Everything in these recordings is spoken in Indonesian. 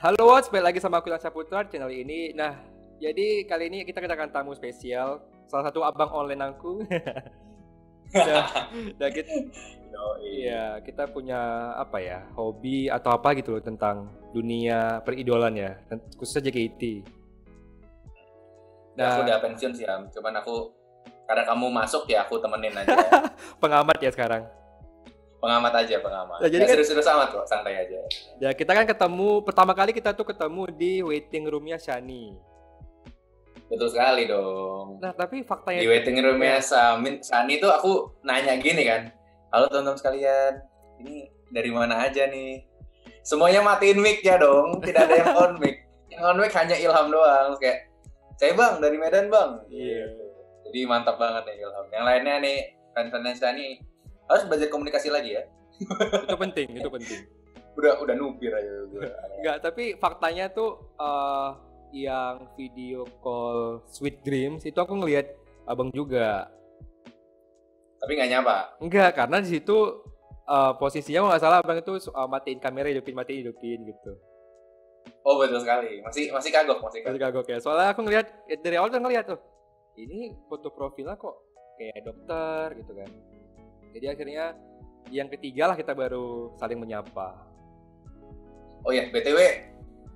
Halo, balik lagi sama aku Ilham Saputra channel ini. Nah, jadi kali ini kita kedatangan tamu spesial, salah satu abang online aku. Nah, nah kita, iya, kita punya apa ya, hobi atau apa gitu loh tentang dunia peridolan ya, khususnya JKT. Ya aku Nah, udah pensiun sih Am, cuman aku karena kamu masuk ya aku temenin aja. pengamat ya sekarang. Pengamat aja, pengamat. Nah, jadi Gak kan, serius-serius amat kok, santai aja. ya kita kan ketemu pertama kali kita tuh ketemu di waiting roomnya Shani. Betul sekali dong. Nah, tapi faktanya Di tuh, waiting roomnya ya, Sani tuh aku nanya gini kan. Halo teman-teman sekalian, ini dari mana aja nih? Semuanya matiin mic ya dong, tidak ada yang on mic. Yang on mic hanya Ilham doang. Kayak, saya bang, dari Medan bang. iya, Gitu. Jadi mantap banget nih Ilham. Yang lainnya nih, fans-fans Sani harus belajar komunikasi lagi ya. itu penting, itu penting. Udah nupir aja gue. Enggak, tapi faktanya tuh yang video call Sweet Dreams itu aku ngelihat abang juga. Tapi nggak nyapa. Enggak, karena di situ posisinya kalau nggak salah abang itu matiin kamera matiin hidupin gitu. Oh betul sekali. Masih kagok, masih Masih kagok. kagok ya. Soalnya aku ngelihat dari awal tuh ngelihat tuh, ini foto profilnya kok kayak dokter gitu kan. Jadi akhirnya yang ketiga lah kita baru saling menyapa. Oh ya, BTW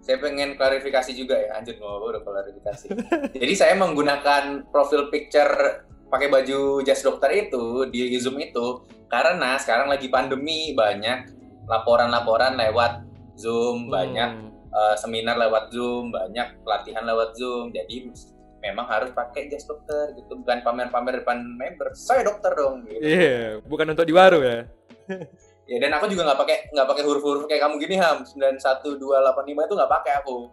saya pengen klarifikasi juga ya. Anjir udah klarifikasi. Jadi saya menggunakan profil picture pakai baju jas dokter itu di Zoom itu karena sekarang lagi pandemi, banyak laporan-laporan lewat Zoom, banyak seminar lewat Zoom, banyak pelatihan lewat Zoom. Jadi memang harus pakai jas dokter gitu, bukan pamer-pamer depan member. Saya dokter dong gitu. Iya, bukan untuk di waru ya. Ya dan aku juga nggak pakai huruf-huruf kayak kamu gini Ham 91285 itu nggak pakai aku.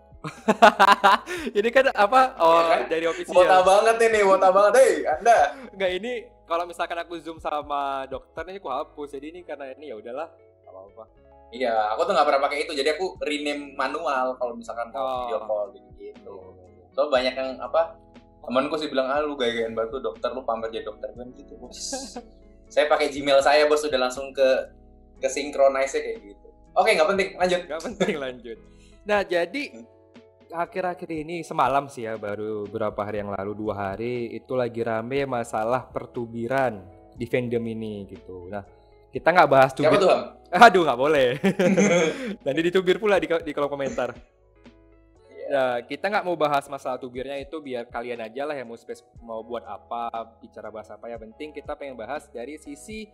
Ini kan apa? Oh, Ya kan? dari official. Wota banget ini, wota banget. Hei, Anda. Enggak, ini kalau misalkan aku zoom sama dokter ini aku hapus. Jadi ini karena ini ya udahlah, enggak apa-apa. Iya, aku tuh nggak pernah pakai itu. Jadi aku rename manual kalau misalkan mau video call gitu. So banyak yang apa? Temanku sih bilang, lu gaya-gayaan batu dokter, lu pamer jadi dokter kan gitu bos. Saya pakai Gmail saya bos, udah langsung ke synchronize kayak gitu. Oke, nggak penting, lanjut. Nggak penting, lanjut. Nah, jadi akhir-akhir ini semalam sih ya, baru beberapa hari yang lalu, 2 hari itu lagi rame masalah pertubiran di fandom ini gitu. Nah, kita nggak bahas tubir. Siapa tuh Ham? Aduh, nggak boleh. Nanti ditubir pula di kolom komentar. Nah, kita nggak mau bahas masalah tubirnya, itu biar kalian aja lah yang mau buat apa, bicara bahas apa. Ya penting kita pengen bahas dari sisi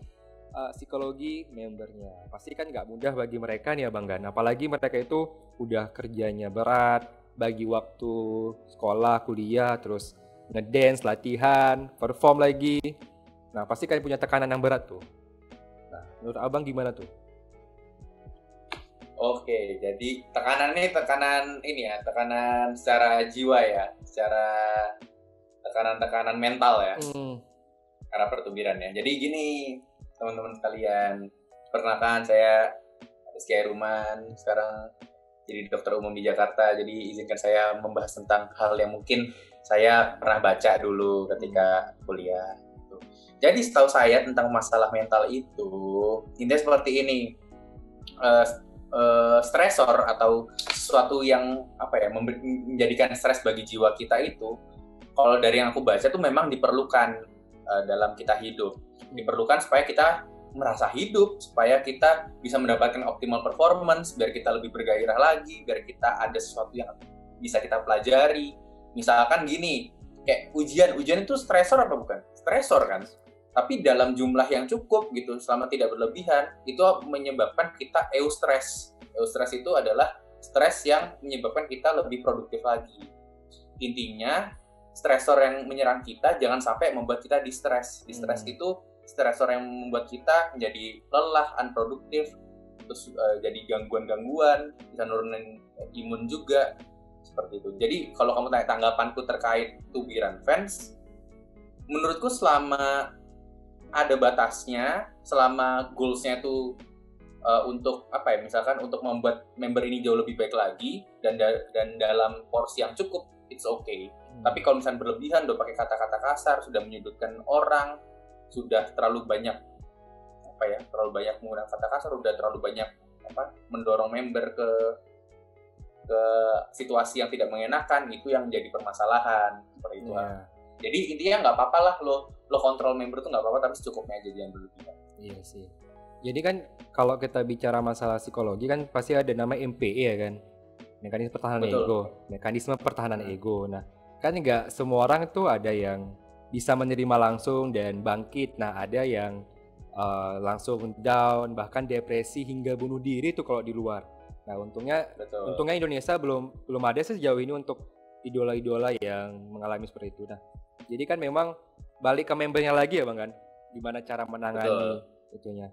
psikologi membernya. Pasti kan nggak mudah bagi mereka nih ya Bang Gan. Apalagi mereka itu udah kerjanya berat, bagi waktu sekolah, kuliah, terus ngedance, latihan, perform lagi. Nah, pasti kan punya tekanan yang berat tuh. Nah, menurut Abang gimana tuh? Oke, jadi tekanan ini ya, tekanan secara jiwa ya, secara tekanan mental ya, karena pertubiran ya. Jadi gini, teman-teman sekalian, pernah kan saya Rizky Ruman, sekarang jadi dokter umum di Jakarta, jadi izinkan saya membahas tentang hal yang mungkin saya pernah baca dulu ketika kuliah. Jadi setahu saya tentang masalah mental itu, intinya seperti ini. Stresor atau sesuatu yang menjadikan stres bagi jiwa kita itu, kalau dari yang aku baca tuh memang diperlukan dalam kita hidup, diperlukan supaya kita merasa hidup, supaya kita bisa mendapatkan optimal performance, biar kita lebih bergairah lagi, biar kita ada sesuatu yang bisa kita pelajari. Misalkan gini, kayak ujian itu stresor apa bukan? Stresor kan? Tapi dalam jumlah yang cukup gitu, selama tidak berlebihan, itu menyebabkan kita eustress. Eustress itu adalah stres yang menyebabkan kita lebih produktif lagi. Intinya, stresor yang menyerang kita jangan sampai membuat kita distress. Distress itu stresor yang membuat kita menjadi lelah, unproduktif, terus jadi gangguan-gangguan, bisa nurunin imun juga, seperti itu. Jadi kalau kamu tanya tanggapanku terkait tubiran fans, menurutku selama ada batasnya, selama goals-nya itu untuk misalkan untuk membuat member ini jauh lebih baik lagi dan dalam porsi yang cukup, it's okay. Tapi kalau misalnya berlebihan, udah pakai kata-kata kasar, sudah menyudutkan orang, sudah terlalu banyak menggunakan kata kasar, udah terlalu banyak mendorong member ke ke situasi yang tidak mengenakan, itu yang jadi permasalahan seperti itu. Jadi intinya nggak apa-apa lah lo kontrol member tuh nggak apa-apa, tapi secukupnya aja, jangan berlebihan. Iya sih. Jadi kan kalau kita bicara masalah psikologi kan pasti ada nama MPE ya kan, mekanisme pertahanan ego, mekanisme pertahanan ego. Nah kan nggak semua orang tuh ada yang bisa menerima langsung dan bangkit. Nah ada yang langsung down, bahkan depresi hingga bunuh diri tuh kalau di luar. Nah untungnya Indonesia belum ada sejauh ini untuk idola-idola yang mengalami seperti itu. Nah jadi kan memang balik ke membernya lagi ya Bang kan, gimana cara menangani itunya.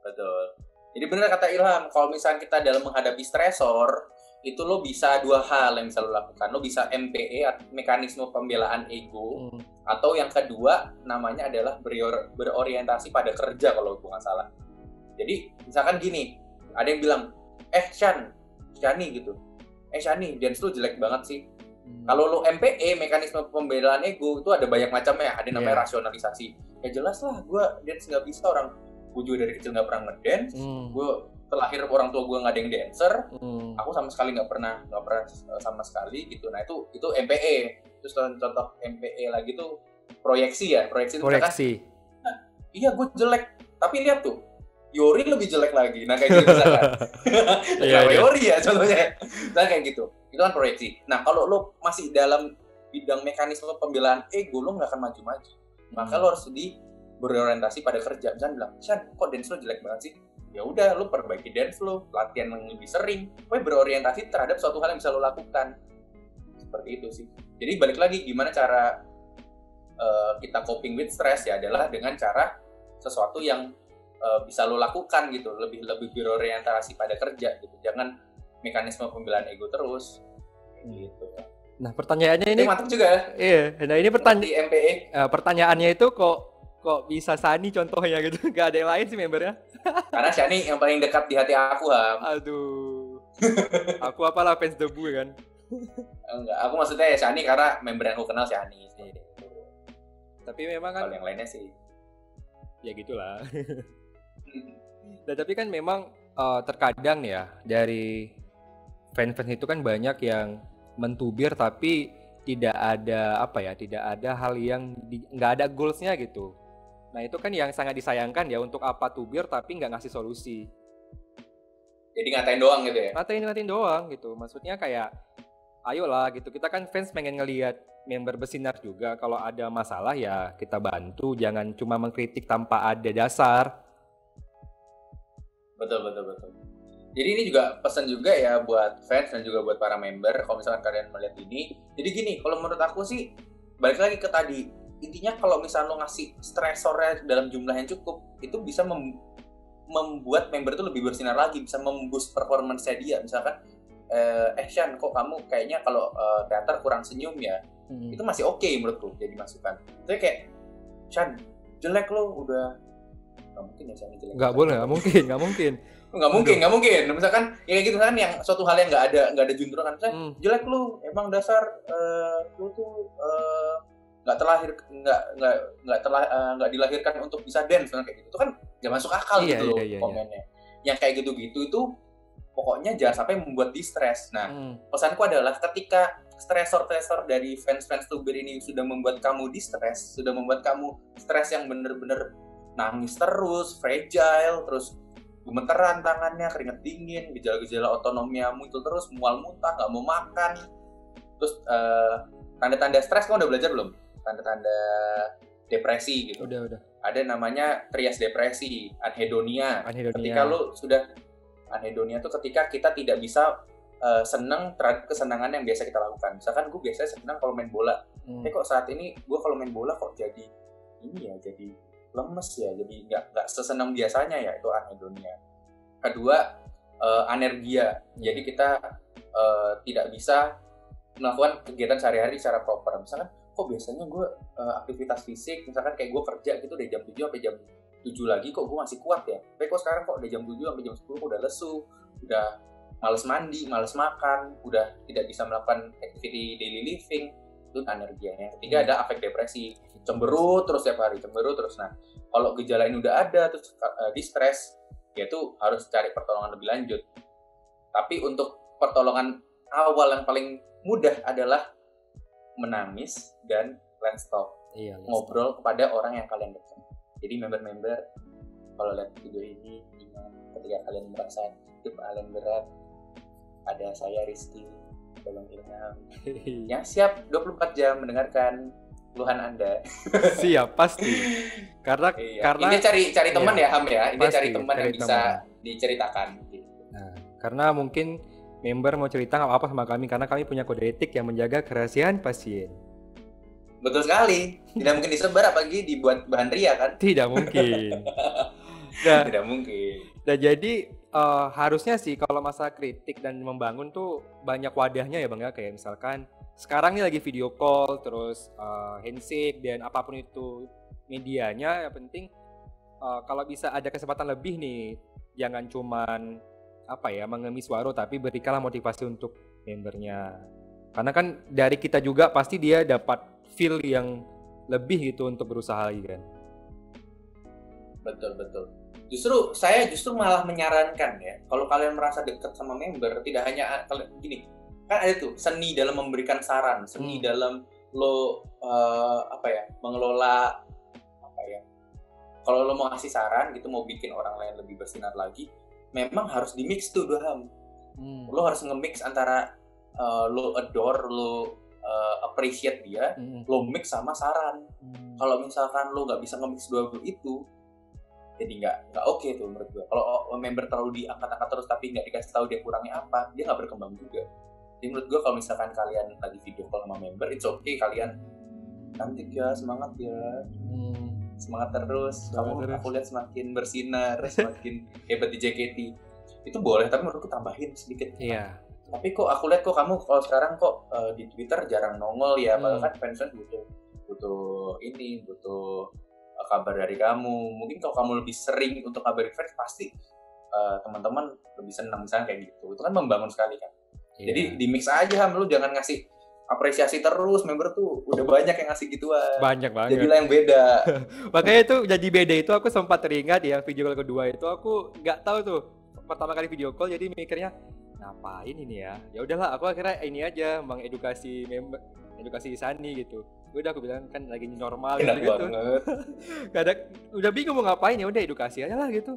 Betul. Jadi benar kata Ilham, kalau misalnya kita dalam menghadapi stresor, itu lo bisa dua hal yang bisa lo lakukan. Lo bisa MPE, mekanisme pembelaan ego, atau yang kedua namanya adalah berorientasi pada kerja kalau gue nggak salah. Jadi misalkan gini, ada yang bilang, Shani gitu, Shani, dance lo jelek banget sih. Kalau lo MPE, mekanisme pembelaan ego, itu ada banyak macamnya. Ada namanya rasionalisasi. Ya jelas lah, gue dance nggak bisa, gue juga dari kecil nggak pernah ngedance. Gue terlahir orang tua gue nggak ada yang dancer. Aku sama sekali nggak pernah sama sekali gitu. Nah itu MPE. Terus contoh MPE lagi tuh proyeksi ya. Proyeksi. Nah, iya gue jelek, tapi lihat tuh Yori lebih jelek lagi. Nah kayak gitu misalkan. Yori ya contohnya. Nah kayak gitu. Itu kan proyeksi. Nah kalau lo masih dalam bidang mekanisme pembelaan ego, lo nggak akan maju-maju. Maka lo harus berorientasi pada kerja. Misalnya bilang, Shan, kok dance lo jelek banget sih? Ya udah, lo perbaiki dance lo, latihan yang lebih sering. Pokoknya berorientasi terhadap suatu hal yang bisa lo lakukan. Seperti itu sih. Jadi balik lagi, gimana cara kita coping with stress ya adalah dengan cara sesuatu yang bisa lo lakukan gitu, lebih berorientasi pada kerja gitu. Jangan mekanisme pembelaan ego terus. Gitu. Nah pertanyaannya ini mantap juga. Iya. Nah ini pertanyaannya itu kok bisa Shani contohnya gitu, gak ada yang lain sih membernya. Karena Shani yang paling dekat di hati aku, Ham. Aduh. Aku apalah fans debu kan. Enggak, aku maksudnya ya Shani karena member yang aku kenal Shani. Tapi memang kan kalau yang lainnya sih ya gitulah. Dan tapi kan memang terkadang ya dari fans-fans itu kan banyak yang mentubir tapi tidak ada hal yang nggak ada goalsnya gitu. Nah itu kan yang sangat disayangkan ya, untuk apa tubir tapi nggak ngasih solusi. Jadi ngatain doang gitu ya? Ngatain doang gitu. Maksudnya kayak ayolah gitu, kita kan fans pengen ngelihat member bersinar juga. Kalau ada masalah ya kita bantu, jangan cuma mengkritik tanpa ada dasar. Betul. Jadi ini juga pesan juga ya buat fans dan juga buat para member, kalau misalkan kalian melihat ini. Jadi gini, kalau menurut aku sih balik lagi ke tadi, intinya kalau misalnya lo ngasih stresornya dalam jumlah yang cukup, itu bisa membuat member itu lebih bersinar lagi, bisa memboost performance-nya dia. Misalkan Shan, kok kamu kayaknya kalau teater kurang senyum ya, itu masih oke menurutku jadi masukan. Tapi kayak Shan, jelek lo udah, nggak mungkin ya Shan jelek. Nggak boleh, nggak mungkin. Nggak mungkin. Misalkan ya kayak gitu kan, yang suatu hal yang nggak ada juntrungan. Misalnya jelek lu, emang dasar lu tuh nggak dilahirkan untuk bisa dance, kayak gitu. Itu kan nggak masuk akal gitu loh komennya. Yang kayak gitu-gitu itu pokoknya jangan sampai membuat distress. Nah, pesanku adalah ketika stresor dari fans tubir ini sudah membuat kamu distress, sudah membuat kamu stres yang bener-bener nangis terus, fragile, terus gemeteran tangannya, keringet dingin, gejala-gejala otonominya muncul terus, mual muntah, nggak mau makan. Terus tanda-tanda stres kamu udah belajar belum? Tanda-tanda depresi gitu. Udah. Ada namanya trias depresi, anhedonia. Ketika lu sudah anhedonia tuh ketika kita tidak bisa senang terhadap kesenangan yang biasa kita lakukan. Misalkan gue biasanya senang kalau main bola. Tapi kok saat ini gue kalau main bola kok jadi lemes ya, jadi nggak sesenang biasanya ya, itu anhedonia. Kedua, anergia. Jadi kita tidak bisa melakukan kegiatan sehari-hari secara proper. Misalkan, kok biasanya gue aktivitas fisik, misalkan kayak gue kerja gitu dari jam 7 sampai jam 7 lagi, kok gue masih kuat ya. Tapi kok sekarang kok dari jam 7 sampai jam 10 udah lesu, udah males mandi, males makan, udah tidak bisa melakukan activity daily living. Itu anergia. Yang ketiga ada afek depresi, cemberut terus tiap hari, Nah, kalau gejala ini udah ada terus distress, ya itu harus cari pertolongan lebih lanjut. Tapi untuk pertolongan awal yang paling mudah adalah menangis dan let's talk. Iya, Ngobrol kepada orang yang kalian dekat. Jadi member-member kalau lihat video ini, ingat ketika kalian merasa hidup kalian berat, ada saya Rizky, Belum Ilham yang siap 24 jam mendengarkan keluhan Anda. Siap, pasti. Karena ini cari teman ya Ham ya. Ini pasti, cari teman yang bisa diceritakan. Nah, karena mungkin member mau cerita nggak apa-apa sama kami karena kami punya kode etik yang menjaga kerahasiaan pasien. Betul sekali. Tidak mungkin disebar apalagi dibuat bahan ria kan? Tidak mungkin. Tidak mungkin. Nah, jadi harusnya sih kalau masalah kritik dan membangun tuh banyak wadahnya ya Bang ya, kayak misalkan sekarang ini lagi video call terus handshake dan apapun itu medianya, yang penting kalau bisa ada kesempatan lebih nih, jangan cuman mengemis waro, tapi berikanlah motivasi untuk membernya. Karena kan dari kita juga pasti dia dapat feel yang lebih gitu untuk berusaha lagi kan. Betul. Saya malah menyarankan ya, kalau kalian merasa dekat sama member, tidak hanya gini, kan ada tuh seni dalam memberikan saran, seni dalam lo mengelola kalau lo mau ngasih saran gitu, mau bikin orang lain lebih bersinar lagi, memang harus di mix tuh Ham. Lo harus nge-mix antara lo adore, lo appreciate dia, lo mix sama saran. Kalau misalkan lo nggak bisa nge-mix dua itu, jadi nggak oke tuh menurut gue. Kalau member terlalu diangkat-angkat terus tapi nggak dikasih tahu dia kurangnya apa, dia nggak berkembang juga. Jadi menurut gue kalau misalkan kalian lagi video call sama member, it's okay, kalian cantik ya, semangat ya, semangat terus. Aku lihat semakin bersinar, semakin hebat di JKT. Itu boleh, tapi menurutku tambahin sedikit. Iya. Tapi kok aku lihat kok kamu kalau sekarang kok di Twitter jarang nongol ya, padahal kan fans butuh kabar dari kamu. Mungkin kalau kamu lebih sering untuk kabarin fans, pasti teman-teman lebih senang misalnya kayak gitu. Itu kan membangun sekali kan. Yeah. Jadi di mix aja Ham, lu jangan ngasih apresiasi terus, member tuh udah banyak yang ngasih gituan. Banyak banget. Jadilah yang beda. Makanya itu jadi beda itu aku sempat teringat ya video call kedua itu aku nggak tahu tuh pertama kali video call, jadi mikirnya ngapain ini ya. Ya udahlah, aku akhirnya ini aja mengedukasi member, edukasi Sani gitu. Udah aku bilang kan lagi normal gitu. Kadang udah bingung mau ngapain, ya udah edukasi aja lah gitu.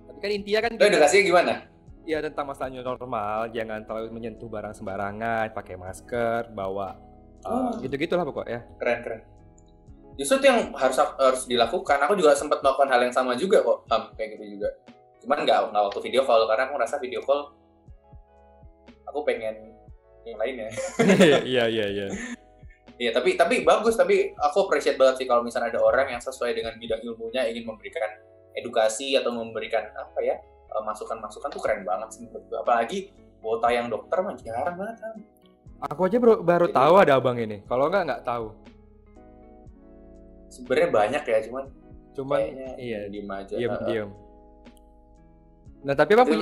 Tapi kan intinya kan edukasinya gimana? Ya tentang masalahnya normal, jangan terlalu menyentuh barang sembarangan, pakai masker, bawa gitu-gitulah pokoknya. Keren. Justru itu yang harus dilakukan. Aku juga sempat melakukan hal yang sama juga kok, kayak gitu juga. Cuman nggak waktu video call, karena aku merasa video call aku pengen yang lainnya. Iya. Iya, tapi bagus, tapi aku appreciate banget sih kalau misalnya ada orang yang sesuai dengan bidang ilmunya ingin memberikan edukasi atau memberikan masukan-masukan tuh keren banget sih menurut gue. Apalagi wota yang dokter mah jarang banget kan. Aku aja baru tahu ada abang ini. Kalau nggak tahu. Sebenarnya banyak ya, cuman iya diem aja. Diam. Nah tapi apa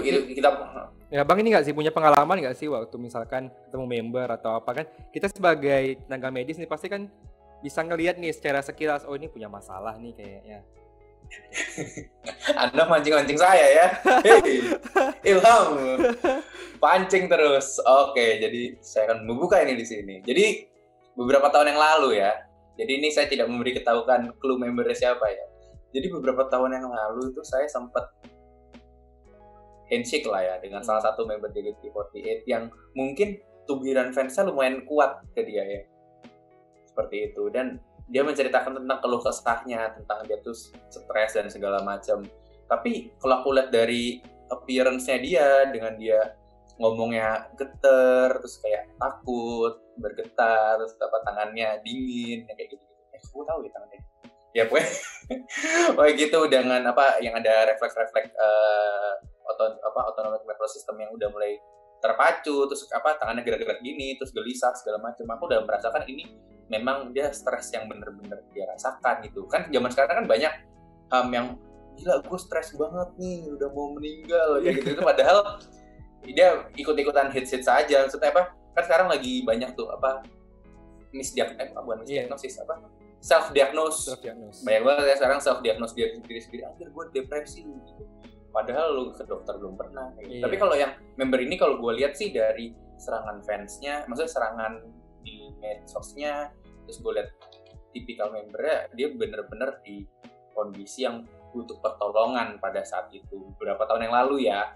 ya bang, ini nggak sih punya pengalaman nggak sih waktu misalkan ketemu member atau apa kan, kita sebagai tenaga medis nih pasti kan bisa ngelihat nih secara sekilas, oh ini punya masalah nih kayaknya. Anda mancing-mancing saya ya. Hey, Ilham, pancing terus. Oke, jadi saya akan membuka ini di sini. Jadi beberapa tahun yang lalu ya. Jadi ini saya tidak memberitahukan clue membernya siapa ya. Jadi beberapa tahun yang lalu itu saya sempat handshake lah ya dengan salah satu member JKT48 yang mungkin tubiran fansnya lumayan kuat ke dia ya. Seperti itu, dan dia menceritakan tentang keluh kesahnya, tentang dia tuh stres dan segala macam. Tapi kalau aku lihat dari appearance-nya dia, dengan dia ngomongnya geter, terus kayak takut, bergetar, terus tangannya dingin, kayak gitu. Aku tahu ya tangannya. Ya pokoknya gitu, dengan yang ada refleks-refleks autonomic nervous system yang udah mulai terpacu, terus tangannya gerak-gerak gini, terus gelisah segala macam. Aku udah merasakan ini memang dia stres yang bener-bener dia rasakan gitu. Kan zaman sekarang kan banyak yang gila gue stres banget nih, udah mau meninggal kayak gitu. Padahal dia ikut-ikutan hits saja. Maksudnya kan sekarang lagi banyak tuh self diagnose. Banyak banget ya sekarang self diagnose diri sendiri, akhir gue depresi gitu. padahal lu ke dokter belum pernah. Iya. Tapi kalau yang member ini kalau gue lihat sih dari serangan fansnya, maksudnya serangan di medsosnya, terus gue lihat tipikal membernya dia bener-bener di kondisi yang butuh pertolongan pada saat itu beberapa tahun yang lalu ya.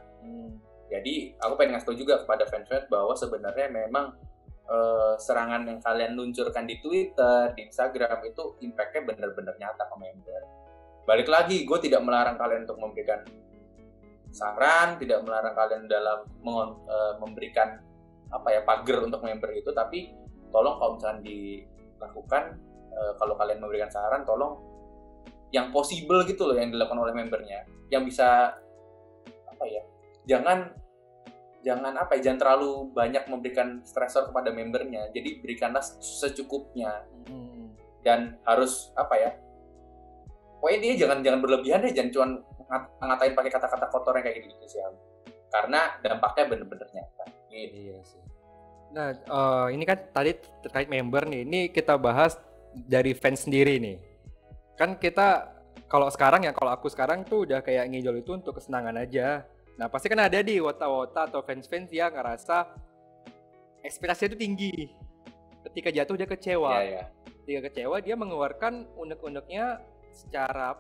Jadi aku pengen ngasih tau juga kepada fans-fans bahwa sebenarnya memang serangan yang kalian luncurkan di Twitter, di Instagram itu impact-nya bener-bener nyata ke member. Balik lagi, gue tidak melarang kalian untuk memberikan saran, tidak melarang kalian dalam memberikan pagar untuk member itu, tapi tolong kalau misalnya dilakukan, kalau kalian memberikan saran, tolong yang possible gitu loh yang dilakukan oleh membernya, yang bisa jangan terlalu banyak memberikan stresor kepada membernya, jadi berikanlah secukupnya. Dan harus pokoknya dia jangan berlebihan deh, jangan cuma ngatain pakai kata-kata kotor yang kayak gitu sih, karena dampaknya bener-bener nyata. Iya sih. Nah, ini kan tadi terkait member nih, ini kita bahas dari fans sendiri nih. Kan kita kalau aku sekarang tuh udah kayak ngijol itu untuk kesenangan aja. Nah, pasti kan ada di wota-wota atau fans-fans yang ngerasa ekspektasinya itu tinggi. Ketika jatuh dia kecewa. Iya. Ketika kecewa dia mengeluarkan unek-uneknya secara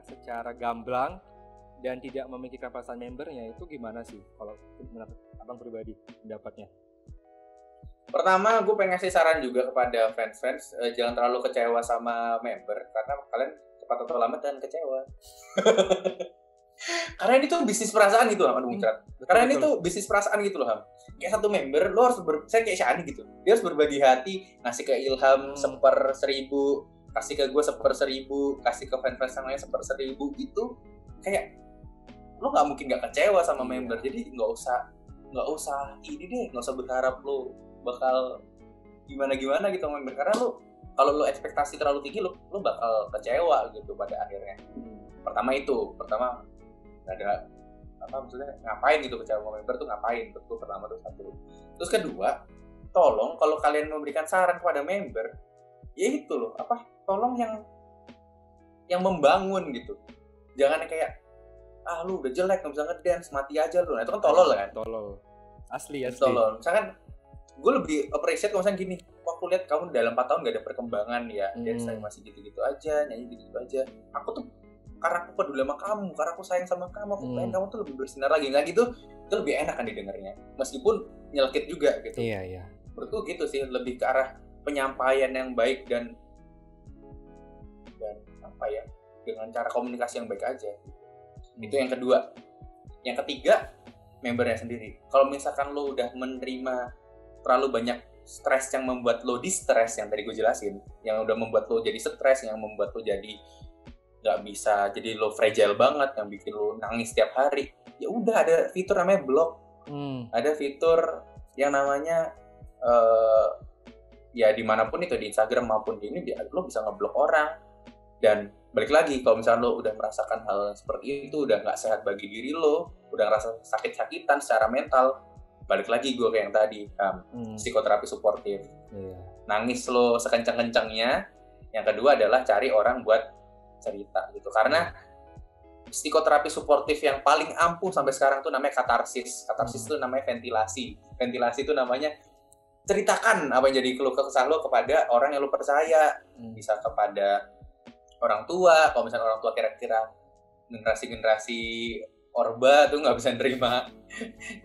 secara gamblang dan tidak memikirkan perasaan membernya. Itu gimana sih kalau menurut abang pribadi pendapatnya? Pertama, gue pengen ngasih saran juga kepada fans-fans, jangan terlalu kecewa sama member, karena kalian cepat atau lambat dan kecewa. Karena ini tuh bisnis perasaan gitu, Ham. Karena ini tuh bisnis perasaan gitu loh, Ham. Kayak satu member, lo harus saya kayak Syahani gitu. Dia harus berbagi hati, ngasih ke Ilham 1/1000, kasih ke gue 1/1000, kasih ke fans-fans yang lain 1/1000. Itu kayak lo nggak mungkin nggak kecewa sama member. Jadi nggak usah berharap lo bakal gimana gitu sama member, karena lo kalau lo ekspektasi terlalu tinggi lo bakal kecewa gitu pada akhirnya. Pertama nggak ada maksudnya ngapain gitu kecewa sama member tuh ngapain. Itu pertama tuh satu. Terus kedua, tolong kalau kalian memberikan saran kepada member, ya itu loh tolong yang membangun gitu. Jangan kayak lu udah jelek nggak bisa ngedance, mati aja lu. Nah itu kan tolol kan? Tolol. Asli. Tolol. Misalkan gue lebih appreciate kalau misalnya gini, aku lihat kamu dalam 4 tahun gak ada perkembangan ya, dance saya masih gitu-gitu aja, nyanyi gitu-gitu aja. Aku tuh karena aku peduli sama kamu, karena aku sayang sama kamu, aku pengen kamu tuh lebih bersinar lagi, nggak gitu, itu lebih enak kan didengarnya, meskipun nyelekit juga gitu. Iya. Menurutku gitu sih, lebih ke arah penyampaian yang baik dan dengan cara komunikasi yang baik aja. Itu yang kedua. Yang ketiga, membernya sendiri. Kalau misalkan lo udah menerima terlalu banyak stres yang membuat lo di-stres, yang tadi gue jelasin, yang udah membuat lo jadi stres, yang membuat lo jadi nggak bisa, jadi lo fragile banget, yang bikin lo nangis setiap hari, ya udah ada fitur namanya block. Ada fitur yang namanya ya dimanapun itu, di Instagram maupun di ini, lo bisa ngeblok orang. Dan balik lagi, kalau misalnya lo udah merasakan hal seperti itu, udah nggak sehat bagi diri lo, udah ngerasa sakit-sakitan secara mental, balik lagi gue kayak yang tadi, psikoterapi suportif. Nangis lo sekencang-kencangnya. Yang kedua adalah cari orang buat cerita gitu, karena psikoterapi suportif yang paling ampuh sampai sekarang tuh namanya katarsis. Katarsis itu namanya ventilasi itu namanya ceritakan apa yang jadi keluh kesah lo kepada orang yang lo percaya. Bisa kepada orang tua, kalau misalnya orang tua kira-kira generasi orba tuh nggak bisa nerima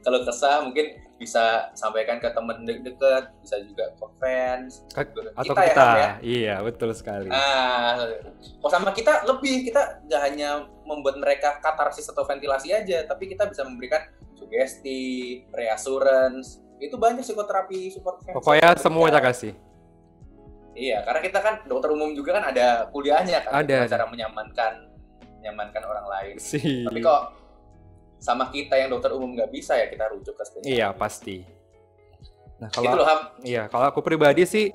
kalau kesah, mungkin bisa sampaikan ke temen deket, bisa juga ke fans atau kita ya. Iya, betul sekali. Kalau sama kita nggak hanya membuat mereka katarsis atau ventilasi aja, tapi kita bisa memberikan sugesti, reassurance. Itu banyak psikoterapi support. Pokoknya semua kita kasih. Iya, karena kita kan dokter umum juga kan ada kuliahnya kan, ada cara menyamankan orang lain. Si. Tapi kok sama kita yang dokter umum nggak bisa, ya kita rujuk ke spesialis. Iya, pasti. Nah, kalau gitu loh, Ham. Iya, kalau aku pribadi sih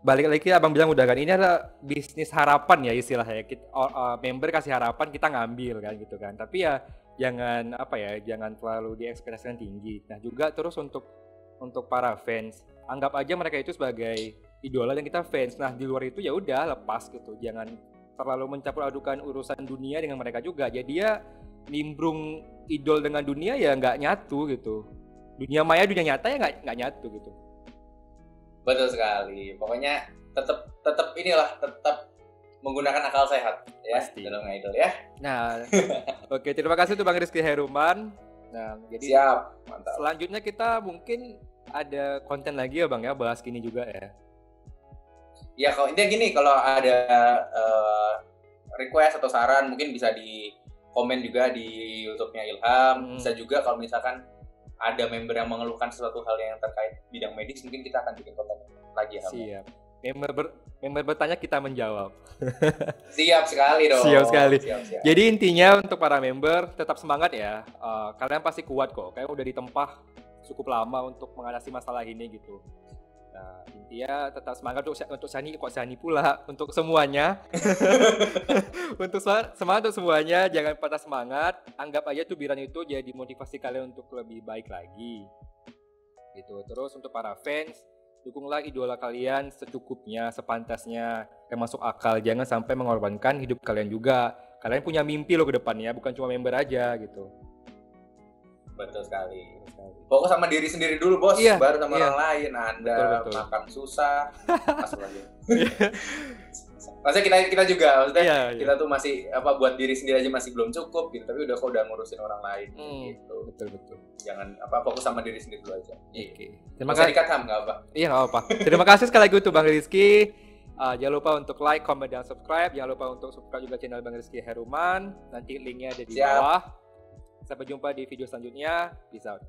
balik lagi abang bilang udah kan, ini adalah bisnis harapan ya istilahnya. Member kasih harapan, kita ngambil kan gitu kan. Tapi ya jangan terlalu diekspektasikan tinggi. Nah, juga terus untuk para fans, anggap aja mereka itu sebagai idola dan kita fans. Nah, di luar itu ya udah lepas gitu. Jangan terlalu mencampur adukan urusan dunia dengan mereka juga. Jadi ya nimbrung idol dengan dunia ya nggak nyatu gitu. Dunia maya, dunia nyata ya nggak nyatu gitu. Betul sekali. Pokoknya tetap menggunakan akal sehat ya dalam idol ya. Nah, oke, terima kasih tuh Bang Rizky Heruman. Nah, jadi siap, mantap. Selanjutnya kita mungkin ada konten lagi ya Bang ya, bahas gini juga ya. Ya kalau intinya gini, kalau ada request atau saran mungkin bisa di komen juga di YouTube-nya Ilham. Bisa juga kalau misalkan ada member yang mengeluhkan sesuatu hal yang terkait bidang medis, mungkin kita akan bikin konten lagi. Siap. Member bertanya, kita menjawab. Siap sekali dong. Siap sekali. Siap. Jadi intinya untuk para member tetap semangat ya. Kalian pasti kuat kok. Kalian udah ditempah cukup lama untuk mengatasi masalah ini gitu. Nah, intinya tetap semangat untuk Sani pula, untuk semuanya. Untuk semangat untuk semuanya, jangan patah semangat. Anggap aja tubiran itu jadi motivasi kalian untuk lebih baik lagi. Gitu. Terus untuk para fans, dukunglah idola kalian secukupnya, sepantasnya, yang masuk akal. Jangan sampai mengorbankan hidup kalian juga. Kalian punya mimpi loh ke depannya, bukan cuma member aja gitu. Betul sekali. Fokus sama diri sendiri dulu bos, baru sama orang lain. Anda betul. Makan susah, masuk lagi. Maksudnya kita juga, maksudnya kita tuh masih buat diri sendiri aja masih belum cukup gitu, tapi udah ngurusin orang lain gitu. Betul. Jangan fokus sama diri sendiri dulu aja. Oke. Terima kasih. Nggak apa. Iya nggak apa. Terima kasih sekali lagi untuk Bang Rizky. Jangan lupa untuk like, comment, dan subscribe. Jangan lupa untuk subscribe juga channel Bang Rizky Heruman. Nanti linknya ada di bawah. Sampai jumpa di video selanjutnya. Peace out.